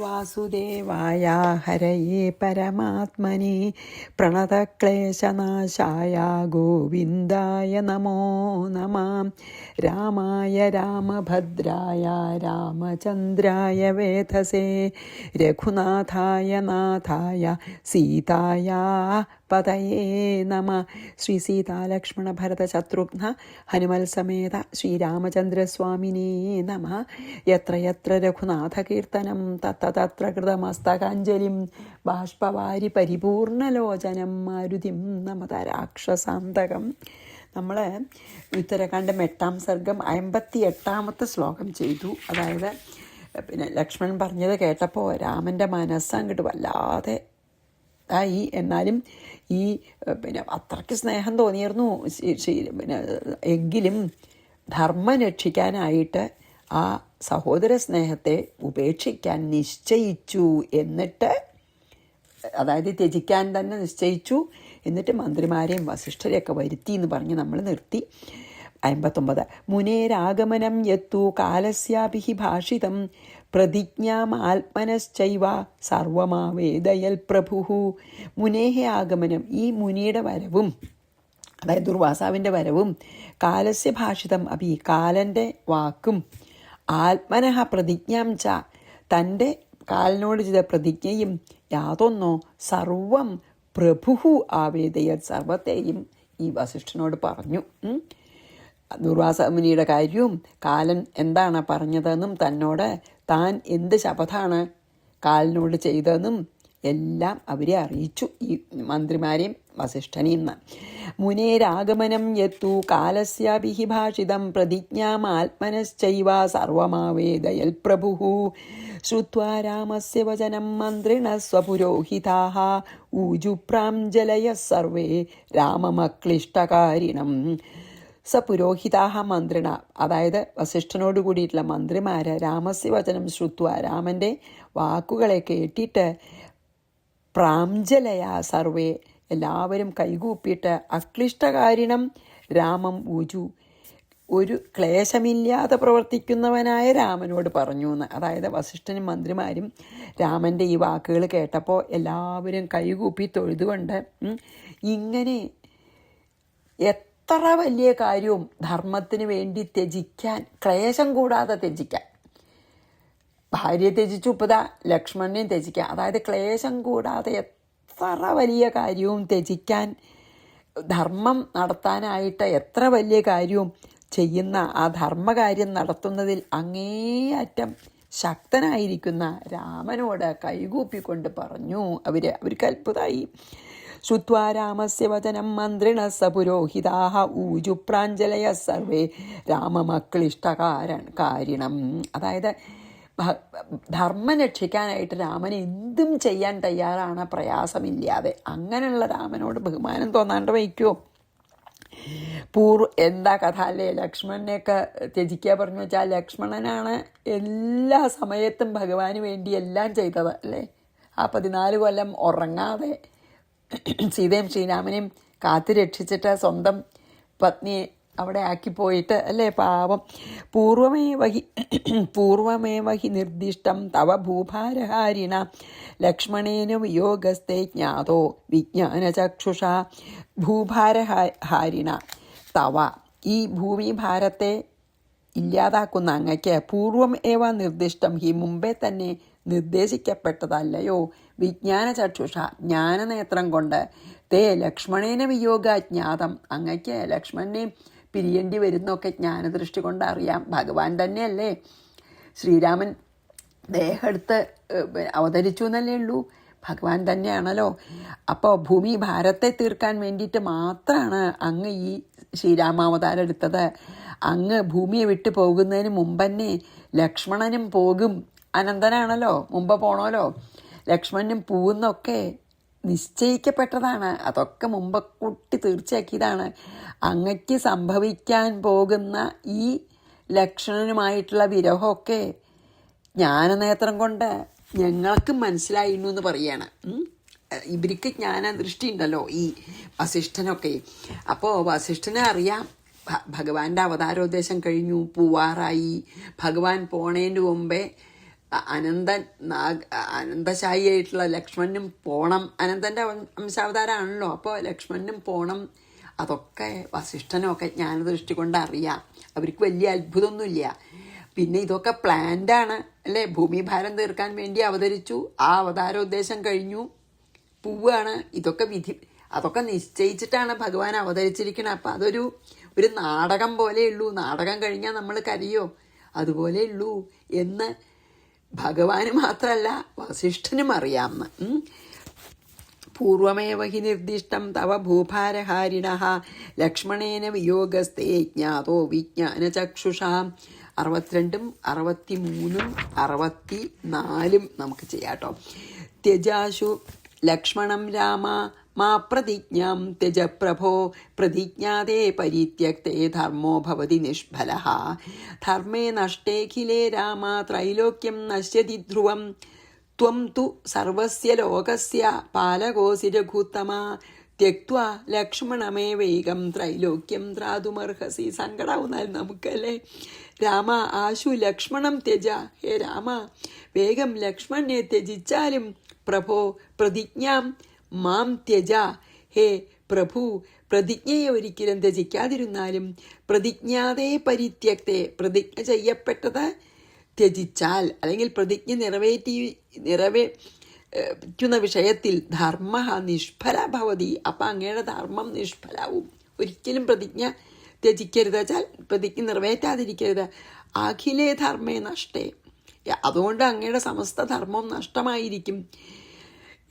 വാസുദേവായ ഹരയേ പരമാത്മനെ പ്രണതക്ലേശനാശായ ഗോവിന്ദായ നമോ നമഃ. രാമായ രാമഭദ്രായ രാമചന്ദ്രായ വേധസേ രഘുനാഥായ നാഥായ സീതായ പതയേ നമ. ശ്രീ സീതാലക്ഷ്മണ ഭരത ശത്രുഘ്ന ഹനുമൽ സമേത ശ്രീരാമചന്ദ്രസ്വാമിനേ നമ. യത്ര യത്ര രഘുനാഥകീർത്തനം തത്ര തത്ര കൃതമസ്തകാഞ്ജലിം ബാഷ്പവാരി പരിപൂർണലോചനം മാരുതിം നമത രാക്ഷസാന്തകം. നമ്മൾ ഉത്തരകാണ്ഡം 8-ാം സർഗം 58-ാമത്തെ ശ്ലോകം ചെയ്തു. അതായത് പിന്നെ ലക്ഷ്മണൻ പറഞ്ഞത് കേട്ടപ്പോൾ രാമൻ്റെ മനസ്സങ്ങോട്ട് വല്ലാതെ ആയി. എന്നാലും ഈ പിന്നെ അത്രയ്ക്ക് സ്നേഹം തോന്നിയിരുന്നു. പിന്നെ എങ്കിലും ധർമ്മം രക്ഷിക്കാനായിട്ട് ആ സഹോദര സ്നേഹത്തെ ഉപേക്ഷിക്കാൻ നിശ്ചയിച്ചു. എന്നിട്ട് അതായത് ത്യജിക്കാൻ തന്നെ നിശ്ചയിച്ചു. എന്നിട്ട് മന്ത്രിമാരെയും വസിഷ്ഠരെയൊക്കെ വരുത്തി എന്ന് പറഞ്ഞ് നമ്മൾ നിർത്തി. 59 മുനേരാഗമനം യത്തു കാലസ്യാഭിഹി ഭാഷിതം പ്രതിജ്ഞാമാത്മനശ്ചൈവ സർവമാവേദയൽ പ്രഭുഃ. മുനേഹ ആഗമനം, ഈ മുനിയുടെ വരവും അതായത് ദുർവാസാവിൻ്റെ വരവും കാലസ്യ ഭാഷിതം അഭി, കാലൻ്റെ വാക്കും ആത്മനഃ പ്രതിജ്ഞാം ച, തൻ്റെ കാലിനോട് ചെയ്ത പ്രതിജ്ഞയും യാതൊന്നോ സർവം പ്രഭുഃ ആവേദയൽ, സർവത്തെയും ഈ വസിഷ്ഠനോട് പറഞ്ഞു. ദുർവാസ മുനിയുടെ കാര്യവും കാലൻ എന്താണ് പറഞ്ഞതെന്നും തന്നോട് താൻ എന്ത് ശപഥാണ് കാലിനോട് ചെയ്തതെന്നും എല്ലാം അവരെ അറിയിച്ചു, ഈ മന്ത്രിമാരെയും വസിഷ്ഠനെയും. മുനേരാഗമനം യത്തു കാലസ്യാഭിഹി ഭാഷിതം പ്രതിജ്ഞാമാത്മനശ്ചൈവ സർവമാവേദയൽ പ്രഭുഃ. ശ്രുത്വാ രാമസ്യ വചനം മന്ത്രിണഃ സ്വപുരോഹിതാഃ ഊജുപ്രാഞ്ജലയഃ സർവേ രാമമക്ലിഷ്ടകാരിണം. സപുരോഹിതാഹ മന്ത്രിണ, അതായത് വസിഷ്ഠനോട് കൂടിയിട്ടുള്ള മന്ത്രിമാർ രാമസ്യ വചനം ശ്രുത്വ, രാമൻ്റെ വാക്കുകളെ കേട്ടിട്ട് പ്രാഞ്ജലയ സർവേ, എല്ലാവരും കൈകൂപ്പിയിട്ട് അക്ലിഷ്ടകാരിണം രാമം ഊജു, ഒരു ക്ലേശമില്ലാതെ പ്രവർത്തിക്കുന്നവനായ രാമനോട് പറഞ്ഞു എന്ന്. അതായത് വസിഷ്ഠനും മന്ത്രിമാരും രാമൻ്റെ ഈ വാക്കുകൾ കേട്ടപ്പോൾ എല്ലാവരും കൈകൂപ്പി തൊഴുതുകൊണ്ട് ഇങ്ങനെ എത്ര വലിയ കാര്യവും ധർമ്മത്തിന് വേണ്ടി ത്യജിക്കാൻ, ക്ലേശം കൂടാതെ ത്യജിക്കാൻ, ഭാര്യയെ ത്യജിച്ചു, ഇപ്പതാ ലക്ഷ്മണനെയും ത്യജിക്കാൻ, അതായത് ക്ലേശം കൂടാതെ എത്ര വലിയ കാര്യവും ത്യജിക്കാൻ, ധർമ്മം നടത്താനായിട്ട് എത്ര വലിയ കാര്യവും ചെയ്യുന്ന ആ ധർമ്മകാര്യം നടത്തുന്നതിൽ അങ്ങേയറ്റം ശക്തനായിരിക്കുന്ന രാമനോട് കൈകൂപ്പിക്കൊണ്ട് പറഞ്ഞു. അവർക്ക് അത്ഭുതമായി. ശ്രുത്വാ രാമസ്യ വചനം മന്ത്രിണഃ സപുരോഹിതാഃ ഊജുപ്രാഞ്ജലയഃ സർവേ രാമമക്ലിഷ്ടകാരിണം. അതായത് ധർമ്മം രക്ഷിക്കാനായിട്ട് രാമൻ എന്തും ചെയ്യാൻ തയ്യാറാണ്, പ്രയാസമില്ലാതെ. അങ്ങനെയുള്ള രാമനോട് ബഹുമാനം തോന്നാണ്ട് വയ്ക്കുമോ? എന്താ കഥ അല്ലേ? ലക്ഷ്മണനെയൊക്കെ ത്യജിക്കുക പറഞ്ഞു വെച്ചാൽ ലക്ഷ്മണനാണ് എല്ലാ സമയത്തും ഭഗവാന് വേണ്ടി എല്ലാം ചെയ്തത് അല്ലേ? ആ 14 കൊല്ലം ഉറങ്ങാതെ സീതയും ശ്രീരാമനെയും കാത്തു രക്ഷിച്ചിട്ട് സ്വന്തം പത്നിയെ അവിടെ ആക്കിപ്പോയിട്ട് അല്ലേ, പാവം. പൂർവമേവ ഹി നിർദ്ദിഷ്ടം തവ ഭൂഭാരഹാരിണ ലക്ഷ്മണേന വിയോഗസ്തേ ജ്ഞാതോ വിജ്ഞാനചക്ഷുഷ. ഭൂഭാരഹാരിണ തവ, ഈ ഭൂമിഭാരത്തെ ഇല്ലാതാക്കുന്ന അങ്ങയ്ക്ക് പൂർവം ഏവ നിർദ്ദിഷ്ടം ഹി, മുമ്പേ തന്നെ നിർദ്ദേശിക്കപ്പെട്ടതല്ലയോ, വിജ്ഞാനചക്ഷുഷ ജ്ഞാനനേത്രം കൊണ്ട്, തേ ലക്ഷ്മണേന വിയോഗ ജ്ഞാതം, അങ്ങയ്ക്ക് ലക്ഷ്മണനെ പിരിയേണ്ടി വരുന്നൊക്കെ ജ്ഞാനദൃഷ്ടി കൊണ്ട് അറിയാം. ഭഗവാൻ തന്നെയല്ലേ, ശ്രീരാമൻ ദേഹമെടുത്ത് അവതരിച്ചു എന്നല്ലേ ഉള്ളൂ, ഭഗവാൻ തന്നെയാണല്ലോ. അപ്പോൾ ഭൂമി ഭാരത്തെ തീർക്കാൻ വേണ്ടിയിട്ട് മാത്രമാണ് അങ്ങ് ഈ ശ്രീരാമാവതാരം എടുത്തത്. അങ്ങ് ഭൂമിയെ വിട്ടു പോകുന്നതിന് മുമ്പ് തന്നെ ലക്ഷ്മണനും പോകും, അനന്തനാണല്ലോ, മുമ്പ് പോണമല്ലോ. ലക്ഷ്മണനും പോകുന്നൊക്കെ നിശ്ചയിക്കപ്പെട്ടതാണ്, അതൊക്കെ മുമ്പ് കൂട്ടി തീർച്ചയാക്കിയതാണ്. അങ്ങയ്ക്ക് സംഭവിക്കാൻ പോകുന്ന ഈ ലക്ഷ്മണനുമായിട്ടുള്ള വിരഹമൊക്കെ ജ്ഞാനനേത്രം കൊണ്ട് ഞങ്ങൾക്ക് മനസ്സിലായിരുന്നു എന്ന് പറയാണ്. ഇവർക്ക് ജ്ഞാനദൃഷ്ടി ഉണ്ടല്ലോ ഈ വസിഷ്ഠനൊക്കെ. അപ്പോൾ വസിഷ്ഠനെ അറിയാം ഭഗവാന്റെ അവതാരോദ്ദേശം കഴിഞ്ഞു, പൂവാറായി. ഭഗവാൻ പോണേൻ്റെ മുമ്പേ അനന്തൻ അനന്തശായിയായിട്ടുള്ള ലക്ഷ്മണനും പോണം. അനന്തൻ്റെ അംശാവതാരമാണല്ലോ. അപ്പോൾ ലക്ഷ്മണനും പോണം. അതൊക്കെ വസിഷ്ഠനൊക്കെ ജ്ഞാനദൃഷ്ടി കൊണ്ട് അറിയാം. അവർക്ക് വലിയ അത്ഭുതമൊന്നുമില്ല. പിന്നെ ഇതൊക്കെ പ്ലാൻഡാണ് അല്ലേ. ഭൂമിഭാരം തീർക്കാൻ വേണ്ടി അവതരിച്ചു. ആ അവതാരോദ്ദേശം കഴിഞ്ഞു, പോവുകയാണ്. അതൊക്കെ നിശ്ചയിച്ചിട്ടാണ് ഭഗവാൻ അവതരിച്ചിരിക്കുന്നത്. അപ്പം ഒരു നാടകം പോലെയുള്ളൂ. നാടകം കഴിഞ്ഞാൽ നമ്മൾ കരയോ, അതുപോലെ ഉള്ളൂ എന്ന് ഭഗവാന് മാത്രമല്ല വസിഷ്ഠനും അറിയാമെന്ന്. പൂർവമേവ ഹി നിർദ്ദിഷ്ടം തവ ഭൂഭാരഹാരിണഃ ലക്ഷ്മണേന വിയോഗസ്തേ ജ്ഞാതോ വിജ്ഞാനചക്ഷുഷാം. 62, 63, 64 നമുക്ക് ചെയ്യാട്ടോ. ത്യജാശു ലക്ഷ്മണം രാമ മാ പ്രതിജ്ഞാം ത്യജ പ്രഭോ പ്രതിജ്ഞാതേ പരിത്യക്തേ ധർമ്മോ ഭവതി നിഷ്ഫലഃ. ധർമ്മേ നഷ്ടേഖിലേ രാമ ത്രൈലോക്യം നശ്യതി ധ്രുവം ത്വം തു സർവസ്യ ലോകസ്യ പാലകോസി രഘുത്തമ ത്യക്ത്വാ ലക്ഷ്മണമേവൈകം ത്രൈലോക്യം ത്രാതുമർഹസി. സങ്കടാവുന്നാൽ നമുക്കല്ലേ. രാമ ആശു ലക്ഷ്മണം ത്യജ. ഹേ രാമ, വേഗം ലക്ഷ്മണനെ ത്യജിച്ചാലും പ്രഭോ പ്രതിജ്ഞാം മാം ത്യജ. ഹേ പ്രഭു, പ്രതിജ്ഞയെ ഒരിക്കലും ത്യജിക്കാതിരുന്നാലും പ്രതിജ്ഞാതേ പരിത്യക്തേ, പ്രതിജ്ഞ ചെയ്യപ്പെട്ടത് ത്യജിച്ചാൽ അല്ലെങ്കിൽ പ്രതിജ്ഞ നിറവേറ്റുന്ന വിഷയത്തിൽ ധർമ്മ നിഷ്ഫല ഭവതി. അപ്പം അങ്ങയുടെ ധർമ്മം നിഷ്ഫലാവും. ഒരിക്കലും പ്രതിജ്ഞ ത്യജിക്കരുത് വെച്ചാൽ പ്രതിജ്ഞ നിറവേറ്റാതിരിക്കരുത്. അഖിലേ ധർമ്മേ നഷ്ടേ, അതുകൊണ്ട് അങ്ങയുടെ സമസ്ത ധർമ്മം നഷ്ടമായിരിക്കും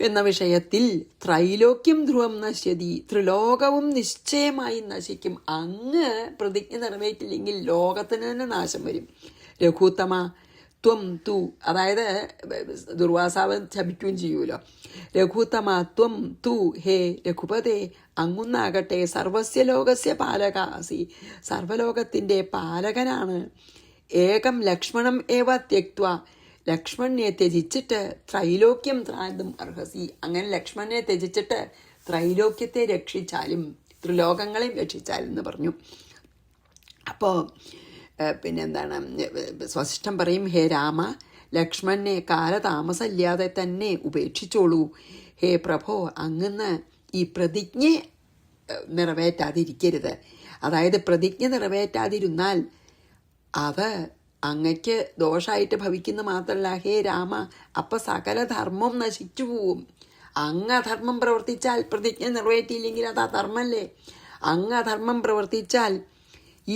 എന്ന വിഷയത്തിൽ ത്രൈലോക്യം ധ്രുവം നശ്യതി, ത്രിലോകവും നിശ്ചയമായി നശിക്കും. അങ്ങ് പ്രതിജ്ഞ നിറവേറ്റില്ലെങ്കിൽ ലോകത്തിന് തന്നെ നാശം വരും. രഘുത്തമ ത്വം തു, അതായത് ദുർവാസാവ് ശപിക്കുകയും ചെയ്യുമല്ലോ. രഘുത്തമ ത്വം തു, ഹേ രഘുപതേ, അങ്ങുന്നാകട്ടെ സർവസ്യ ലോകസ്യ പാലകാസി, സർവലോകത്തിൻ്റെ പാലകനാണ്. ഏകം ലക്ഷ്മണം ഏവ ത്യക്ത്വ, ലക്ഷ്മണനെ ത്യജിച്ചിട്ട് ത്രൈലോക്യം ത്രാന്തും അർഹസി. അങ്ങനെ ലക്ഷ്മണനെ ത്യജിച്ചിട്ട് ത്രൈലോക്യത്തെ രക്ഷിച്ചാലും ത്രിലോകങ്ങളെയും രക്ഷിച്ചാലും എന്ന് പറഞ്ഞു. അപ്പോൾ പിന്നെന്താണ്, വസിഷ്ഠൻ പറയും, ഹേ രാമ, ലക്ഷ്മണനെ കാലതാമസമില്ലാതെ തന്നെ ഉപേക്ഷിച്ചോളൂ. ഹേ പ്രഭോ, അങ്ങന്ന് ഈ പ്രതിജ്ഞ നിറവേറ്റാതിരിക്കരുത്. അതായത് പ്രതിജ്ഞ നിറവേറ്റാതിരുന്നാൽ അത് അങ്ങയ്ക്ക് ദോഷമായിട്ട് ഭവിക്കുന്ന മാത്രമല്ല, ഹേ രാമ, അപ്പം സകല ധർമ്മം നശിച്ചു പോവും. അങ്ങ് അധർമ്മം പ്രവർത്തിച്ചാൽ പ്രതിജ്ഞ നിറവേറ്റിയില്ലെങ്കിൽ അത് അധർമ്മല്ലേ. അങ്ങ് അധർമ്മം പ്രവർത്തിച്ചാൽ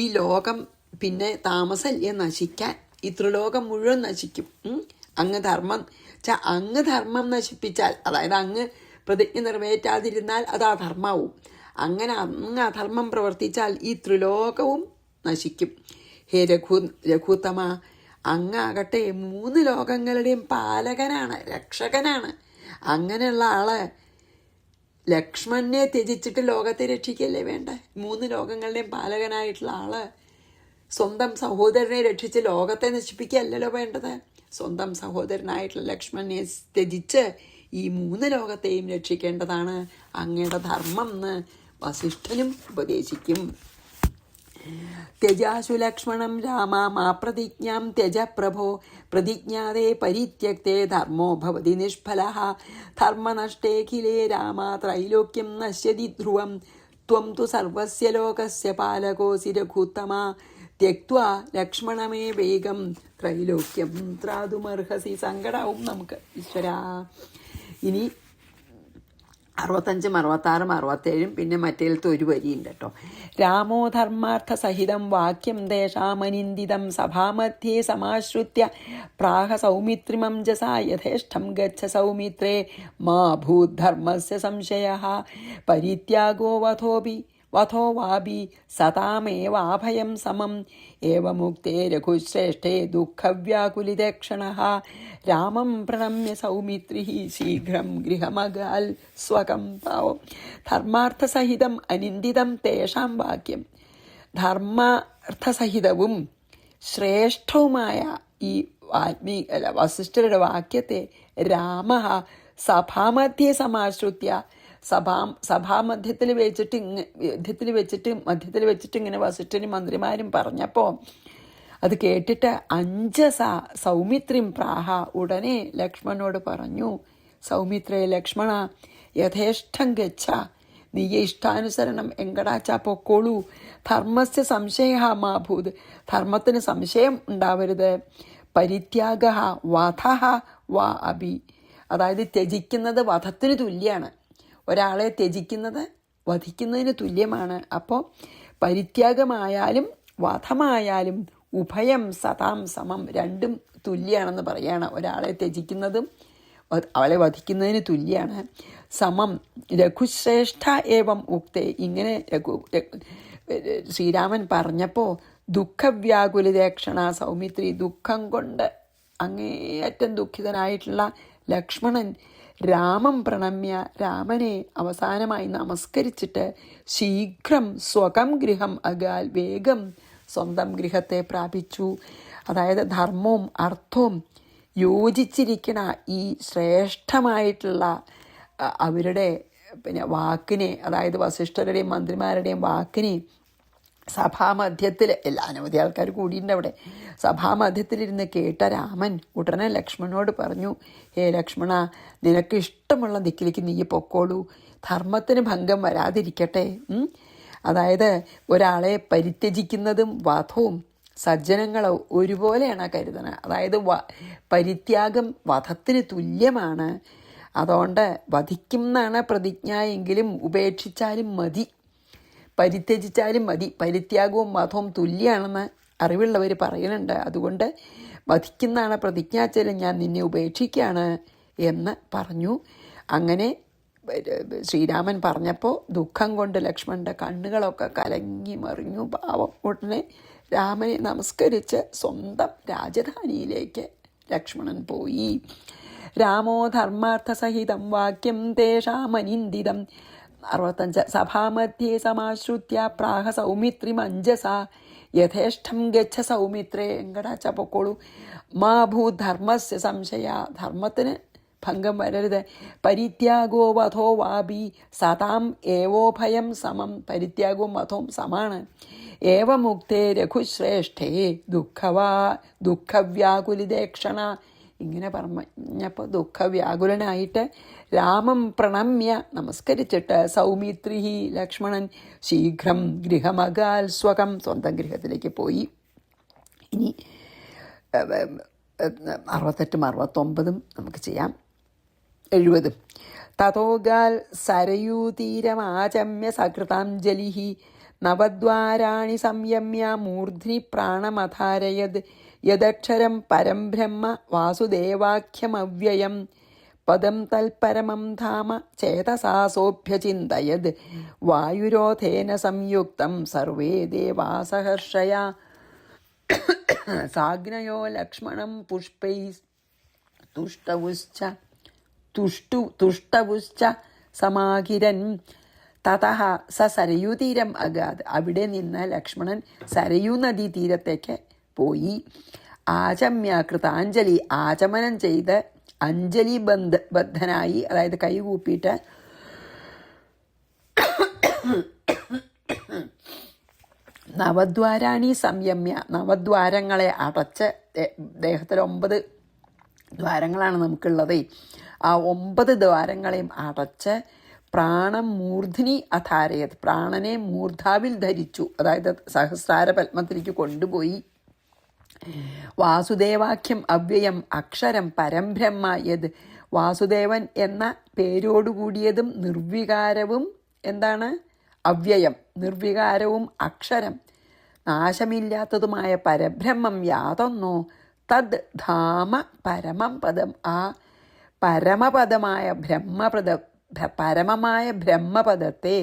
ഈ ലോകം പിന്നെ താമസമല്ലേ നശിക്കാൻ, ഈ ത്രിലോകം മുഴുവൻ നശിക്കും. അങ്ങ് ധർമ്മം നശിപ്പിച്ചാൽ, അതായത് അങ്ങ് പ്രതിജ്ഞ നിറവേറ്റാതിരുന്നാൽ അത് അധർമ്മവും. അങ്ങനെ അങ്ങ് അധർമ്മം പ്രവർത്തിച്ചാൽ ഈ ത്രിലോകവും നശിക്കും. ഹേ രഘുത്തമ, അങ്ങാകട്ടെ 3 ലോകങ്ങളുടെയും പാലകനാണ്, രക്ഷകനാണ്. അങ്ങനെയുള്ള ആള് ലക്ഷ്മണനെ ത്യജിച്ചിട്ട് ലോകത്തെ രക്ഷിക്കല്ലേ വേണ്ട. 3 ലോകങ്ങളുടെയും പാലകനായിട്ടുള്ള ആള് സ്വന്തം സഹോദരനെ രക്ഷിച്ച് ലോകത്തെ നശിപ്പിക്കുകയല്ലോ വേണ്ടത്. സ്വന്തം സഹോദരനായിട്ടുള്ള ലക്ഷ്മണനെ ത്യജിച്ച് ഈ 3 ലോകത്തെയും രക്ഷിക്കേണ്ടതാണ് അങ്ങയുടെ ധർമ്മം എന്ന് വസിഷ്ഠനും ഉപദേശിക്കും. ത്യജാശു ലക്ഷ്മണം രാമ മാ പ്രതിജ്ഞാം ത്യജ പ്രഭോ പ്രതിജ്ഞാതേ പരിത്യക്തേ ധർമ്മോ ഭവതി നിഷ്ഫലഃ. ധർമ്മനഷ്ടേഖിലേ രാമ ത്രൈലോക്യം നശ്യതി ധ്രുവം ത്വം തു സർവസ്യ ലോകസ്യ പാലകോസി രഘുത്തമ ത്യക്ത്വാ ലക്ഷ്മണമേ വേഗം ത്രൈലോക്യം ത്രാതുമർഹസി. സങ്കടാവും നമുക്ക് ഈശ്വരാ. ഇനി 65, 66, 67 പിന്നെ മറ്റേലത്തെ ഒരു വരിയുണ്ട് കേട്ടോ. രാമോ ധർമാർത്ഥ സഹിതം വാക്യം ദേശാമനിന്ദിതം സഭാമധ്യേ സമാശ്രുത്യ പ്രാഹ സൗമിത്രിമം ജസാ യഥേഷ്ടം ഗച്ഛ സൗമിത്രേ മാ ഭൂദ്ധർമ്മസ്യ സംശയഃ പരിത്യാഗോ വധോ വാപി സതാമേവാഭയം സമം ഏവമുക്തേ രഘുശ്രേഷ്ഠേ ദുഃഖവ്യാകുലിതേ ക്ഷണഃ രാമം പ്രണമ്യ സൗമിത്രി ശീഘ്രം ഗൃഹമഗാൽ സ്വകം. പാവം. ധർമാർത്ഥസഹിതം അനിന്ദിതം തേഷാം വാക്യം, ധർമാർത്ഥസഹിതവും ശ്രേഷ്ഠവുമായ ഈ വസിഷ്ഠരുടെ വാക്യത്തെ രാമ സഭാമധ്യേ സമാശ്രുത്യ, സഭാമധ്യത്തിൽ വെച്ചിട്ട് ഇങ്ങനെ വസിഷ്ഠനും മന്ത്രിമാരും പറഞ്ഞപ്പോൾ അത് കേട്ടിട്ട് അഞ്ജസ സൗമിത്രിം പ്രാഹ, ഉടനെ ലക്ഷ്മണനോട് പറഞ്ഞു, സൗമിത്രേ ലക്ഷ്മണ യഥേഷ്ടം ഗച്ഛ, നീ ഇഷ്ടാനുസരണം എങ്കടാച്ചാ പൊക്കോളൂ. ധർമ്മസ്യ സംശയ മാഭൂത്, ധർമ്മത്തിന് സംശയം ഉണ്ടാവരുത്. പരിത്യാഗ വധ വാ അഭി, അതായത് ത്യജിക്കുന്നത് വധത്തിന് തുല്യമാണ്. ഒരാളെ ത്യജിക്കുന്നത് വധിക്കുന്നതിന് തുല്യമാണ്. അപ്പോൾ പരിത്യാഗമായാലും വധമായാലും ഉഭയം സതാം സമം, രണ്ടും തുല്യമാണെന്ന് പറയാണ്. ഒരാളെ ത്യജിക്കുന്നതും അവളെ വധിക്കുന്നതിന് തുല്യമാണ്. സമം രഘുശ്രേഷ്ഠ ഏവം ഉക്തേ, ഇങ്ങനെ ശ്രീരാമൻ പറഞ്ഞപ്പോൾ ദുഃഖവ്യാകുലിതേക്ഷണ സൗമിത്രി, ദുഃഖം കൊണ്ട് അങ്ങേയറ്റം ദുഃഖിതനായിട്ടുള്ള ലക്ഷ്മണൻ രാമം പ്രണമ്യ, രാമനെ അവസാനമായി നമസ്കരിച്ചിട്ട് ശീഘ്രം സ്വകം ഗൃഹം അഗാൽ, വേഗം സ്വന്തം ഗൃഹത്തെ പ്രാപിച്ചു. അതായത് ധർമ്മവും അർത്ഥവും യോജിച്ചിരിക്കണ ഈ ശ്രേഷ്ഠമായിട്ടുള്ള അവരുടെ വാക്കിനെ, അതായത് വസിഷ്ഠരുടെയും മന്ത്രിമാരുടെയും വാക്കിനെ സഭാമധ്യത്തിൽ, എല്ലാ അനവധി ആൾക്കാർ കൂടിയിട്ടുണ്ട് അവിടെ, സഭാമധ്യത്തിലിരുന്ന് കേട്ട രാമൻ ഉടനെ ലക്ഷ്മണനോട് പറഞ്ഞു, ഹേ ലക്ഷ്മണ, നിനക്ക് ഇഷ്ടമുള്ള ദിക്കിലേക്ക് നീ പൊക്കോളൂ, ധർമ്മത്തിന് ഭംഗം വരാതിരിക്കട്ടെ. അതായത് ഒരാളെ പരിത്യജിക്കുന്നതും വധവും സജ്ജനങ്ങളോ ഒരുപോലെയാണ് കരുതണത്. അതായത് പരിത്യാഗം വധത്തിന് തുല്യമാണ്. അതുകൊണ്ട് വധിക്കുന്നാണ് പ്രതിജ്ഞ എങ്കിലും ഉപേക്ഷിച്ചാലും മതി, പരിത്യജിച്ചാലും മതി. പരിത്യാഗവും വധവും തുല്യമാണെന്ന് അറിവുള്ളവർ പറയുന്നുണ്ട്. അതുകൊണ്ട് വധിക്കുന്നാണ് പ്രതിജ്ഞാച്ചാലും ഞാൻ നിന്നെ ഉപേക്ഷിക്കുകയാണ് എന്ന് പറഞ്ഞു. അങ്ങനെ ശ്രീരാമൻ പറഞ്ഞപ്പോൾ ദുഃഖം കൊണ്ട് ലക്ഷ്മണൻ്റെ കണ്ണുകളൊക്കെ കലങ്ങി മറിഞ്ഞു. പാവം. ഉടനെ രാമനെ നമസ്കരിച്ച് സ്വന്തം രാജധാനിയിലേക്ക് ലക്ഷ്മണൻ പോയി. രാമോ ധർമാർത്ഥസഹിതം വാക്യം തേഷാമനിന്ദിതം 65. സഭാമധ്യേ സമാശ്രുത്യ പ്രാഹ സൗമിത്രി മഞ്ജസ, യഥേഷ്ടം ഗച്ഛ സൗമിത്രേ, എങ്കടാച്ച പൊക്കോളൂ. മാ ഭൂധർമ്മസ്യ സംശയ, ധർമ്മത്തിന് ഭംഗം വരരുത്. പരിത്യാഗോ വധോ വാപി സതാം ഏവോഭയം സമം, പരിത്യാഗവും വധവും സമാണ്. ഏവമുക്തേ രഘുശ്രേഷ്ഠേ ദുഃഖവ്യാകുലിതേക്ഷണ, ഇങ്ങനെ പറഞ്ഞപ്പോൾ ദുഃഖവ്യാകുലനായിട്ട് രാമം പ്രണമ്യ നമസ്കരിച്ചിട്ട് സൗമിത്രി ലക്ഷ്മണൻ ശീഘ്രം ഗൃഹമഗാൽ സ്വകം, സ്വന്തം ഗൃഹത്തിലേക്ക് പോയി. ഇനി 68ഉം 69ഉം നമുക്ക് ചെയ്യാം. 70. തതോഗാൽ സരയൂതീരമാചമ്യ സകൃതാഞ്ജലി നവദ്വാരാണി സംയമ്യ മൂർധ്നി പ്രാണമധാരയത് യദക്ഷരം പരം ബ്രഹ്മ വാസുദേവാഖ്യമവ്യയം പദം തൽപരമം ധാമ ചേതസാസോഭ്യചിന്തയത് വായുരോധേന സംയുക്തം സർവേ ദേവാസഹർഷയാ സാഗ്നയോ ലക്ഷ്മണം പുഷ്പൈ തുഷ്ടവുശ്ച സമാകിരൻ തതഃ സ സരയൂതീരം അഗാത്, അവിടെ നിന്ന് ലക്ഷ്മണൻ സരയൂ നദീ തീരത്തേക്ക് പോയി. ആചമ്യ കൃതാഞ്ജലി, ആചമനം ചെയ്ത് അഞ്ജലി ബദ്ധനായി, അതായത് കൈകൂപ്പിയിട്ട് നവദ്വാരാണി സംയമ്യ, നവദ്വാരങ്ങളെ അടച്ച്, ദേഹത്തിൽ 9 ദ്വാരങ്ങളാണ് നമുക്കുള്ളത്, ആ 9 ദ്വാരങ്ങളെയും അടച്ച് പ്രാണം മൂർധ്നി അധാരയത്, പ്രാണനെ മൂർധാവിൽ ധരിച്ചു, അതായത് സഹസ്രാര പത്മത്തിലേക്ക് കൊണ്ടുപോയി. വാസുദേവാഖ്യം അവ്യയം അക്ഷരം പരംബ്രഹ്മ യത്, വാസുദേവൻ എന്ന പേരോടുകൂടിയതും നിർവികാരവും എന്താണ് അവ്യയം, നിർവികാരവും അക്ഷരം നാശമില്ലാത്തതുമായ പരബ്രഹ്മം യാതൊന്നോ തദ് ധാമ പരമം പദം, ആ പരമപദമായ പരമമായ ബ്രഹ്മപദത്തെ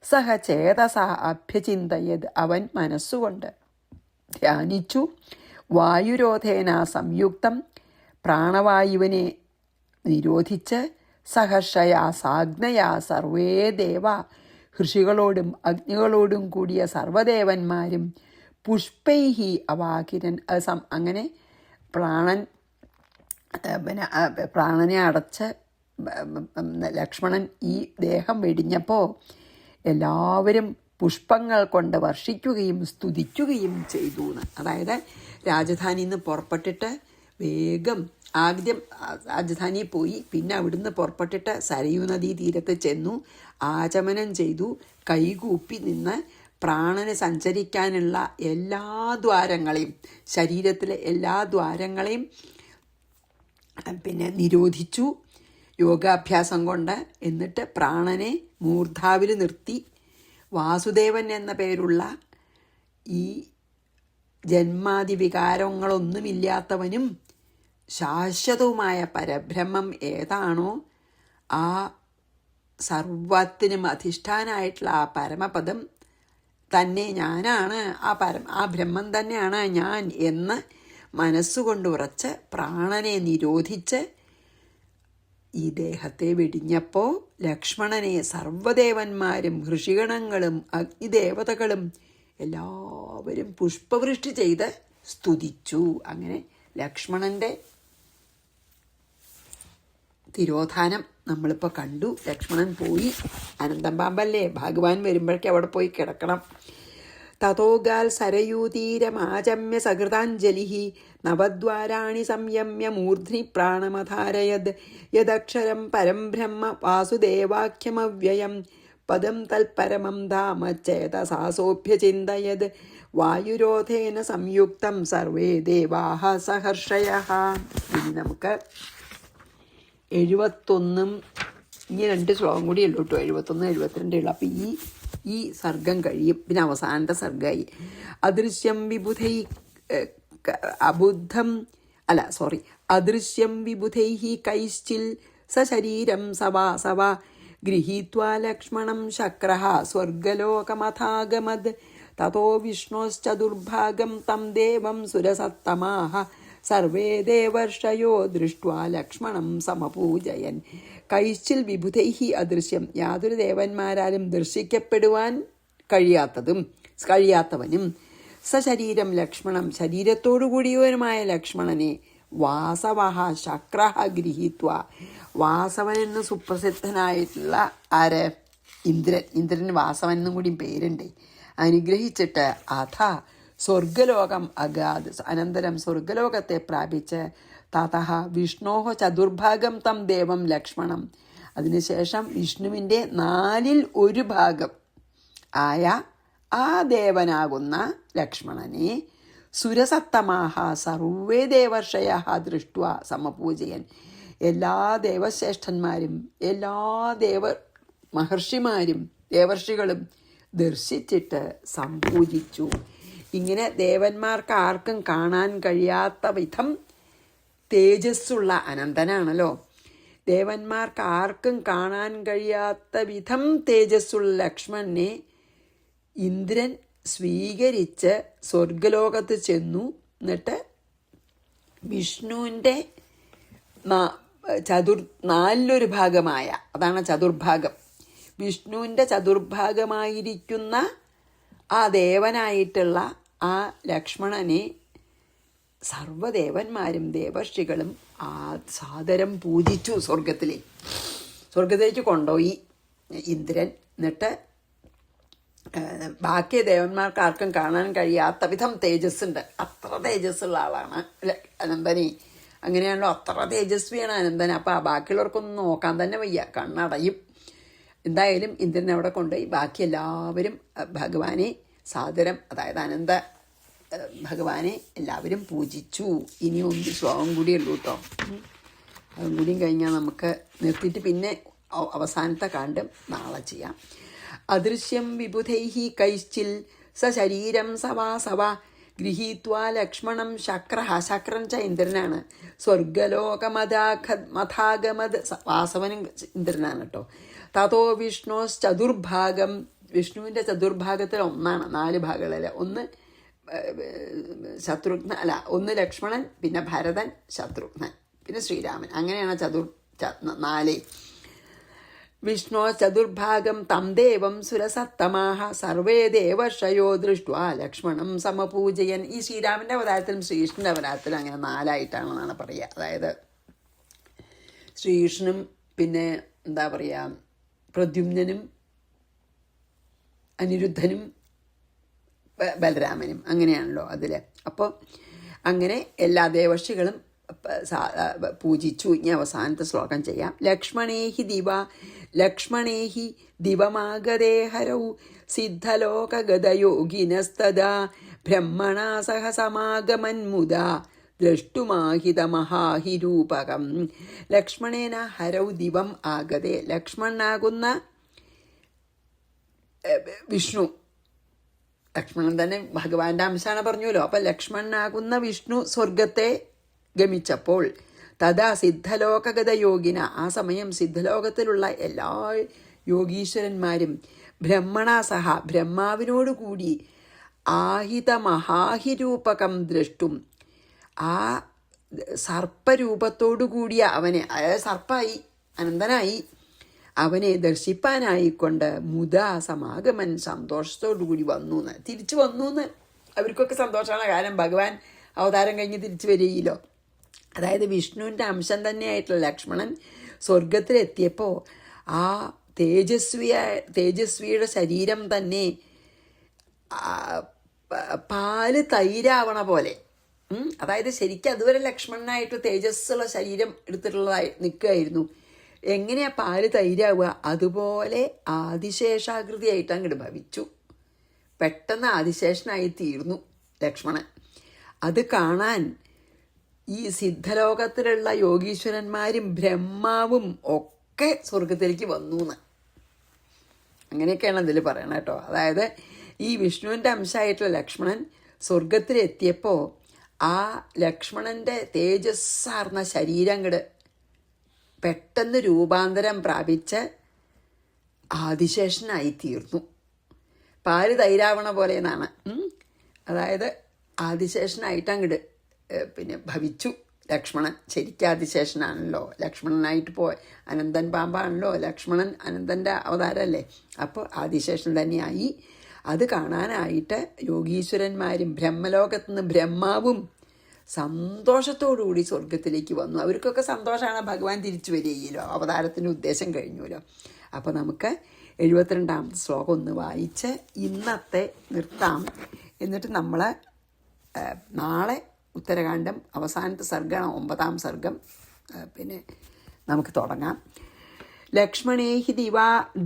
സഹ ചേതസ അഭ്യചിന്തയത്, അവൻ മനസ്സുകൊണ്ട് ധ്യാനിച്ചു. വായുരോധേന സംയുക്തം, പ്രാണവായുവിനെ നിരോധിച്ച് സഹർഷയാ സാഗ്നയാ സർവേ ദേവ, ഋഷികളോടും അഗ്നികളോടും കൂടിയ സർവദേവന്മാരും പുഷ്പൈഹി അവാകിരൻ, അങ്ങനെ പ്രാണനെ അടച്ച് ലക്ഷ്മണൻ ഈ ദേഹം വെടിഞ്ഞപ്പോൾ എല്ലാവരും പുഷ്പങ്ങൾ കൊണ്ട് വർഷിക്കുകയും സ്തുതിക്കുകയും ചെയ്തു എന്ന്. അതായത് രാജധാനിയിൽ നിന്ന് പുറപ്പെട്ടിട്ട് വേഗം ആദ്യം രാജധാനിയിൽ പോയി, പിന്നെ അവിടുന്ന് പുറപ്പെട്ടിട്ട് സരയൂ നദീ തീരത്ത് ചെന്നു, ആചമനം ചെയ്തു, കൈകൂപ്പി നിന്ന് പ്രാണന് സഞ്ചരിക്കാനുള്ള എല്ലാ ദ്വാരങ്ങളെയും, ശരീരത്തിലെ എല്ലാ ദ്വാരങ്ങളെയും പിന്നെ നിരോധിച്ചു യോഗാഭ്യാസം കൊണ്ട്. എന്നിട്ട് പ്രാണനെ മൂർധാവിൽ നിർത്തി വാസുദേവൻ എന്ന പേരുള്ള ഈ ജന്മാദി വികാരങ്ങളൊന്നുമില്ലാത്തവനും ശാശ്വതവുമായ പരബ്രഹ്മം ഏതാണോ ആ സർവത്തിനും അധിഷ്ഠാനായിട്ടുള്ള ആ പരമപദം തന്നെ ഞാനാണ്, ആ ബ്രഹ്മം തന്നെയാണ് ഞാൻ എന്ന് മനസ്സുകൊണ്ട് ഉറച്ച് പ്രാണനെ നിരോധിച്ച് ഈ ദേഹത്തെ വെടിഞ്ഞപ്പോൾ ലക്ഷ്മണനെ സർവ്വദേവന്മാരും ഋഷിഗണങ്ങളും അഗ്നിദേവതകളും എല്ലാവരും പുഷ്പവൃഷ്ടി ചെയ്ത് സ്തുതിച്ചു. അങ്ങനെ ലക്ഷ്മണൻ്റെ തിരോധാനം നമ്മളിപ്പോൾ കണ്ടു. ലക്ഷ്മണൻ പോയി, അനന്തം പാമ്പല്ലേ, ഭഗവാൻ വരുമ്പോഴേക്കും അവിടെ പോയി കിടക്കണം. തതോഗാൽ സരയൂതീരമാചമ്യ സകൃതാഞ്ജലി നവദ്വാരാണി സംയമ്യ മൂർധ്നി പ്രാണമധാരയത് യദക്ഷരം പരം ബ്രഹ്മ വാസുദേവാഖ്യമവ്യയം പദം തൽപരമം ധാമ ചേതസാസോഭ്യചിന്തയത് വായുരോധേന സംയുക്തം സർവേ ദേവാഹ സഹർഷയഃ. ഇനി നമുക്ക് 71 ഇനി 2 ശ്ലോകം കൂടി ഉള്ളൂ കേട്ടോ. 71, 72 ഉള്ളു. അപ്പം ഈ സർഗം കഴിയും. പിന്നെ അവസാനത്തെ സർഗമായി അദൃശ്യം വിബുധൈ അദൃശ്യം വിബുധൈ കൈശ്ചിൽ സശരീരം സവാ ഗൃഹീത്വാ ലക്ഷ്മണം ശക്രഃ സ്വർഗലോകമഥാഗമത് തതോ വിഷ്ണോശ്ചതുർഭാഗം തം ദേവം സുരസത്തമാഃ സർവേ ദേവർഷയോ ദൃഷ്ട്വാ ലക്ഷ്മണം സമപൂജയൻ. കൈശ്ചിൽ വിബുധൈഹി അദൃശ്യം, യാതൊരു ദേവന്മാരാലും ദർശിക്കപ്പെടുവാൻ കഴിയാത്തവനും സശരീരം ലക്ഷ്മണം, ശരീരത്തോടുകൂടിയവനുമായ ലക്ഷ്മണനെ വാസവഃ ശക്രഃ ഗൃഹീത്വ, വാസവൻ എന്ന് സുപ്രസിദ്ധനായിട്ടുള്ള ആര്? ഇന്ദ്രന് വാസവൻ എന്നും കൂടി പേരുണ്ട്. അനുഗ്രഹിച്ചിട്ട് അഥ സ്വർഗലോകം അഗാത്, അനന്തരം സ്വർഗലോകത്തെ പ്രാപിച്ച് തതഃ വിഷ്ണോഹ ചതുർഭാഗം തം ദേവം ലക്ഷ്മണം, അതിനുശേഷം വിഷ്ണുവിൻ്റെ 1/4 ഭാഗം ആയ ആ ദേവനാകുന്ന ലക്ഷ്മണനെ സുരസത്തമാഹ സർവേ ദേവർഷയഃ ദൃഷ്ട്വാ സമപൂജയൻ, എല്ലാ ദേവശ്രേഷ്ഠന്മാരും എല്ലാ മഹർഷിമാരും ദേവർഷികളും ദർശിച്ചിട്ട് സംപൂജിച്ചു. ഇങ്ങനെ ദേവന്മാർക്ക് ആർക്കും കാണാൻ കഴിയാത്ത വിധം തേജസ്സുള്ള അനന്തനാണല്ലോ. ദേവന്മാർക്ക് ആർക്കും കാണാൻ കഴിയാത്ത വിധം തേജസ്സുള്ള ലക്ഷ്മണനെ ഇന്ദ്രൻ സ്വീകരിച്ച് സ്വർഗലോകത്ത് ചെന്നു. എന്നിട്ട് വിഷ്ണുവിൻ്റെ 4/4 ഭാഗമായ, അതാണ് ചതുർഭാഗം, വിഷ്ണുവിൻ്റെ ചതുർഭാഗമായിരിക്കുന്ന ആ ദേവനായിട്ടുള്ള ആ ലക്ഷ്മണനെ സർവ്വദേവന്മാരും ദേവർഷികളും സാദരം പൂജിച്ചു. സ്വർഗത്തിലേക്ക് കൊണ്ടുപോയി ഇന്ദ്രൻ. എന്നിട്ട് ബാക്കി ദേവന്മാർക്ക് ആർക്കും കാണാൻ കഴിയാത്ത വിധം തേജസ്സുണ്ട്. അത്ര തേജസ്സുള്ള ആളാണ് അനന്തനെ. അങ്ങനെയാണല്ലോ, അത്ര തേജസ്വിയാണ് അനന്തൻ. അപ്പം ആ ബാക്കിയുള്ളവർക്കൊന്നും നോക്കാൻ തന്നെ വയ്യ, കണ്ണടയും. എന്തായാലും ഇന്ദ്രൻ അവിടെ കൊണ്ടുപോയി ബാക്കി എല്ലാവരും ഭഗവാനെ സാദരം, അതായത് അനന്ത ഭഗവാനെ എല്ലാവരും പൂജിച്ചു. ഇനി 1 ശ്ലോകം കൂടി ഉള്ളൂ കേട്ടോ. അതും കൂടിയും കഴിഞ്ഞാൽ നമുക്ക് നിർത്തിയിട്ട് പിന്നെ അവസാനത്തെ കാണ്ഡം നാളെ ചെയ്യാം. അദൃശ്യം വിബുധൈഹി കൈശ്ചിൽ സശരീരം സവാ ഗൃഹീത്വാ ലക്ഷ്മണം ശക്രഃ, ശക്രൻ ച ഇന്ദ്രനാണ്, സ്വർഗലോകമഥാഗമത്, വാസവനും ഇന്ദ്രനാണ് കേട്ടോ. തതോ വിഷ്ണോശ്ചതുർഭാഗം, വിഷ്ണുവിൻ്റെ ചതുർഭാഗത്തിൽ ഒന്നാണ്, 4 ഭാഗങ്ങളിൽ. ഒന്ന് ഒന്ന് ലക്ഷ്മണൻ, പിന്നെ ഭരതൻ, ശത്രുഘ്നൻ, പിന്നെ ശ്രീരാമൻ. അങ്ങനെയാണ് 4. വിഷ്ണോ ചതുർഭാഗം തം ദേവം സുരസത്തമാഹ സർവേ ദേവർഷയോ ദൃഷ്ട്വാ ലക്ഷ്മണം സമപൂജയൻ. ഈ ശ്രീരാമൻ്റെ അവതാരത്തിലും ശ്രീകൃഷ്ണൻ്റെ അവതാരത്തിലും അങ്ങനെ 4 ആയിട്ടാണെന്നാണ് പറയുക. അതായത് ശ്രീകൃഷ്ണനും പിന്നെ എന്താ പറയുക പ്രദ്യുമ്നും അനിരുദ്ധനും ബലരാമനും അങ്ങനെയാണല്ലോ അതിൽ. അപ്പോൾ അങ്ങനെ എല്ലാ ദേവർഷികളും പൂജിച്ചു. ഇനി അവസാനത്തെ ശ്ലോകം ചെയ്യാം. ലക്ഷ്മണേഹി ദിവമാഗതേ ഹരൗ സിദ്ധലോകഗതയോഗിനസ്തദാ ബ്രഹ്മണാ സഹ സമാഗമന്മുദാ ദ്രഷ്ടുമാഹിതമഹാഹിരൂപകം. ലക്ഷ്മണേന ഹരൗ ദിവം ആഗതേ, ലക്ഷ്മണനാകുന്ന വിഷ്ണു, ലക്ഷ്മണൻ തന്നെ ഭഗവാന്റെ അംശാണ് പറഞ്ഞല്ലോ. അപ്പം ലക്ഷ്മണനാകുന്ന വിഷ്ണു സ്വർഗത്തെ ഗമിച്ചപ്പോൾ തഥാ സിദ്ധലോകഗത യോഗിന, ആ സമയം സിദ്ധലോകത്തിലുള്ള എല്ലാ യോഗീശ്വരന്മാരും ബ്രഹ്മണാ സഹ, ബ്രഹ്മാവിനോട് കൂടി ആഹിത മഹാഹിരൂപകം ദ്രഷ്ടും, ആ സർപ്പരൂപത്തോടു കൂടിയ അവനെ, അതായത് സർപ്പായി അനന്തനായി അവനെ ദർശിപ്പാനായിക്കൊണ്ട് മുദാ സമാഗമൻ, സന്തോഷത്തോടു കൂടി വന്നു, തിരിച്ചു വന്നു. അവർക്കൊക്കെ സന്തോഷമാണ്. കാരണം ഭഗവാൻ അവതാരം കഴിഞ്ഞ് തിരിച്ചു വരികയില്ലോ. അതായത് വിഷ്ണുവിൻ്റെ അംശം തന്നെയായിട്ടുള്ള ലക്ഷ്മണൻ സ്വർഗത്തിലെത്തിയപ്പോൾ ആ തേജസ്വിയുടെ ശരീരം തന്നെ പാല് തൈരാവണ പോലെ, അതായത് ശരിക്കും അതുവരെ ലക്ഷ്മണനായിട്ട് തേജസ്സുള്ള ശരീരം എടുത്തിട്ടുള്ളതായി നിൽക്കുകയായിരുന്നു. എങ്ങനെയാ പാല് തൈരാവുക? അതുപോലെ ആദിശേഷാകൃതിയായിട്ട് അങ്ങോട്ട് ഭവിച്ചു. പെട്ടെന്ന് ആദിശേഷനായി തീർന്നു ലക്ഷ്മണൻ. അത് കാണാൻ ഈ സിദ്ധലോകത്തിലുള്ള യോഗീശ്വരന്മാരും ബ്രഹ്മാവും ഒക്കെ സ്വർഗത്തിലേക്ക് വന്നു എന്ന്, അങ്ങനെയൊക്കെയാണ് അതിൽ പറയണം കേട്ടോ. അതായത് ഈ വിഷ്ണുവിൻ്റെ അംശമായിട്ടുള്ള ലക്ഷ്മണൻ സ്വർഗത്തിലെത്തിയപ്പോൾ ആ ലക്ഷ്മണൻ്റെ തേജസ്സാർന്ന ശരീരം അങ്ങട് പെട്ടെന്ന് രൂപാന്തരം പ്രാപിച്ച് ആദിശേഷനായി തീർന്നു. പാല് തൈരാവണ പോലെ എന്നാണ്. അതായത് ആദിശേഷനായിട്ട് അങ്ങോട്ട് ഭവിച്ചു ലക്ഷ്മണൻ. ശരിക്കും ആദിശേഷനാണല്ലോ, ലക്ഷ്മണനായിട്ട് അനന്തൻ പാമ്പാണല്ലോ ലക്ഷ്മണൻ, അനന്തൻ്റെ അവതാരമല്ലേ. അപ്പോൾ ആദിശേഷൻ തന്നെയായി. അത് കാണാനായിട്ട് യോഗീശ്വരന്മാരും ബ്രഹ്മലോകത്തുനിന്ന് ബ്രഹ്മാവും സന്തോഷത്തോടുകൂടി സ്വർഗത്തിലേക്ക് വന്നു. അവർക്കൊക്കെ സന്തോഷമാണ്, ഭഗവാൻ തിരിച്ചു വരികയില്ലോ, അവതാരത്തിൻ്റെ ഉദ്ദേശം കഴിഞ്ഞല്ലോ. അപ്പോൾ നമുക്ക് 72ാമത്തെ ശ്ലോകം ഒന്ന് വായിച്ച് ഇന്നത്തെ നിർത്താം. എന്നിട്ട് നമ്മൾ നാളെ ഉത്തരകാണ്ഡം അവസാനത്തെ സർഗ്ഗമാണ്, 9ാം സർഗ്ഗം നമുക്ക് തുടങ്ങാം. ലക്ഷ്മണേഹി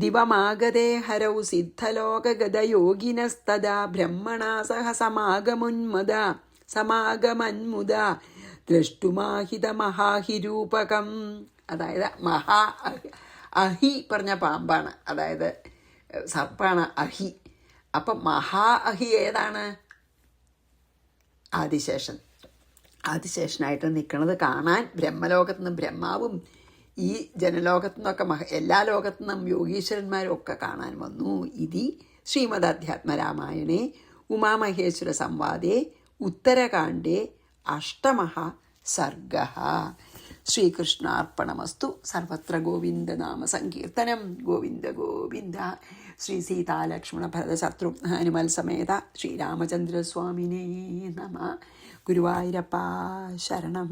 ദിവമാഗതേ ഹരൗ സിദ്ധലോകഗതയോഗിനസ്തദാ ബ്രഹ്മണാ സഹ സമാഗമന്മുദാ ദ്രഷ്ടുമാഹിത മഹാഹിരൂപകം. അതായത് അഹി പറഞ്ഞ പാമ്പാണ്, അതായത് സർപ്പാണ് അഹി. അപ്പം അഹി ഏതാണ്? ആദിശേഷനായിട്ട് നിൽക്കുന്നത് കാണാൻ ബ്രഹ്മലോകത്തു നിന്നും ബ്രഹ്മാവും ഈ ജനലോകത്തു നിന്നൊക്കെ എല്ലാ ലോകത്തു നിന്നും യോഗീശ്വരന്മാരും ഒക്കെ കാണാൻ വന്നു. ഇതി ശ്രീമദ് അധ്യാത്മരാമായണേ ഉമാമഹേശ്വര സംവാദേ ഉത്തരകാണ്ഡേ 8മഃ സർഗഃ. ശ്രീകൃഷ്ണാർപ്പണമസ്തു. സർവത്ര ഗോവിന്ദനാമ സങ്കീർത്തനം. ഗോവിന്ദ ഗോവിന്ദ. ശ്രീ സീതാലക്ഷ്മണ ഭരത ശത്രുഘ്ന ഹനുമൽ സമേത ശ്രീരാമചന്ദ്രസ്വാമിനേ നമഃ. ഗുരുവായൂരപ്പ ശരണം.